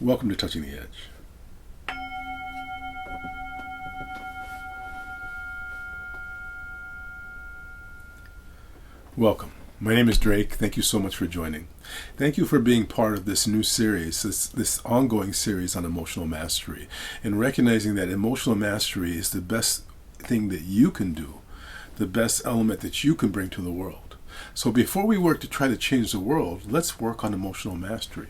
Welcome to Touching the Edge. Welcome. My name is Drake. Thank you so much for joining. Thank you for being part of this new series, this ongoing series on emotional mastery, and recognizing that emotional mastery is the best thing that you can do, the best element that you can bring to the world. So before we work to try to change the world, let's work on emotional mastery.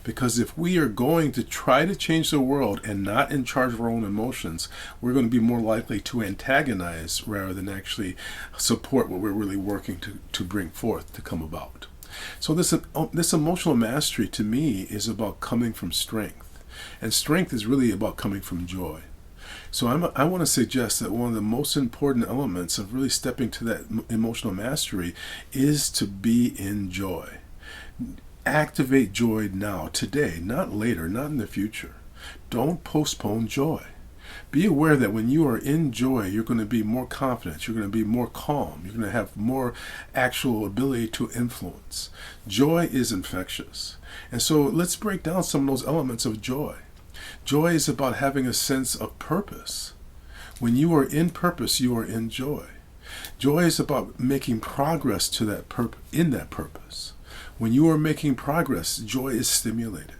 Because if we are going to try to change the world and not in charge of our own emotions, we're going to be more likely to antagonize rather than actually support what we're really working to bring forth, to come about. So this emotional mastery to me is about coming from strength. And strength is really about coming from joy. So I want to suggest that one of the most important elements of really stepping to that emotional mastery is to be in joy. Activate joy now, today, not later, not in the future. Don't postpone joy. Be aware that when you are in joy, you're going to be more confident, you're going to be more calm, you're going to have more actual ability to influence. Joy is infectious. And so let's break down some of those elements of joy. Joy is about having a sense of purpose. When you are in purpose, you are in joy. Joy is about making progress to that in that purpose. When you are making progress, joy is stimulated.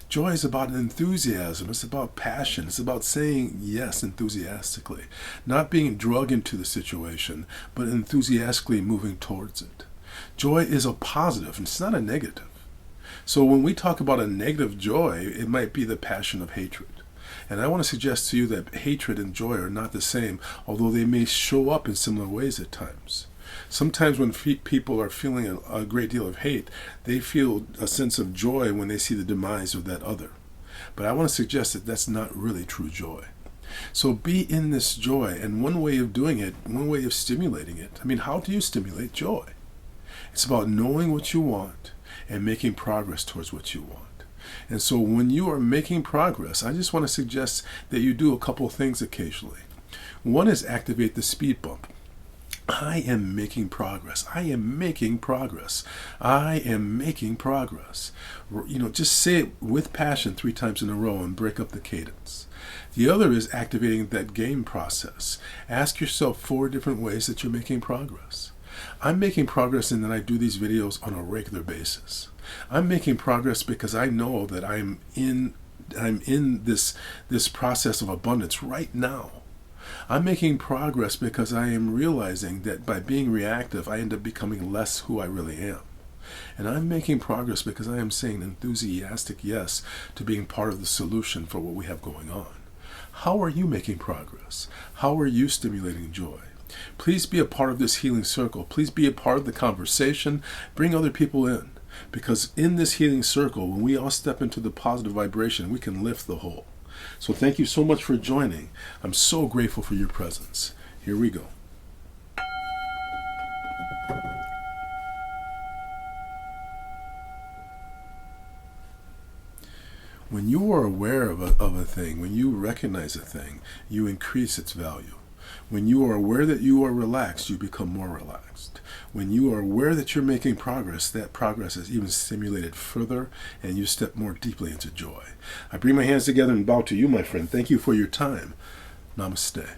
Joy is about enthusiasm. It's about passion. It's about saying yes enthusiastically. Not being drugged into the situation, but enthusiastically moving towards it. Joy is a positive, and it's not a negative. So when we talk about a negative joy, it might be the passion of hatred. And I want to suggest to you that hatred and joy are not the same, although they may show up in similar ways at times. Sometimes when people are feeling a great deal of hate, they feel a sense of joy when they see the demise of that other. But I want to suggest that that's not really true joy. So be in this joy, and one way of doing it, one way of stimulating it, how do you stimulate joy? It's about knowing what you want and making progress towards what you want. And so when you are making progress, I just want to suggest that you do a couple of things occasionally. One is activate the speed bump. I am making progress. I am making progress. I am making progress. Just say it with passion 3 times in a row and break up the cadence. The other is activating that game process. Ask yourself 4 different ways that you're making progress. I'm making progress in that I do these videos on a regular basis. I'm making progress because I know that I'm in this process of abundance right now. I'm making progress because I am realizing that by being reactive, I end up becoming less who I really am. And I'm making progress because I am saying enthusiastic yes to being part of the solution for what we have going on. How are you making progress? How are you stimulating joy? Please be a part of this healing circle. Please be a part of the conversation. Bring other people in. Because in this healing circle, when we all step into the positive vibration, we can lift the whole. So thank you so much for joining. I'm so grateful for your presence. Here we go. When you are aware of a thing, when you recognize a thing, you increase its value. When you are aware that you are relaxed, you become more relaxed. When you are aware that you're making progress, that progress is even stimulated further, and you step more deeply into joy. I bring my hands together and bow to you, my friend. Thank you for your time. Namaste.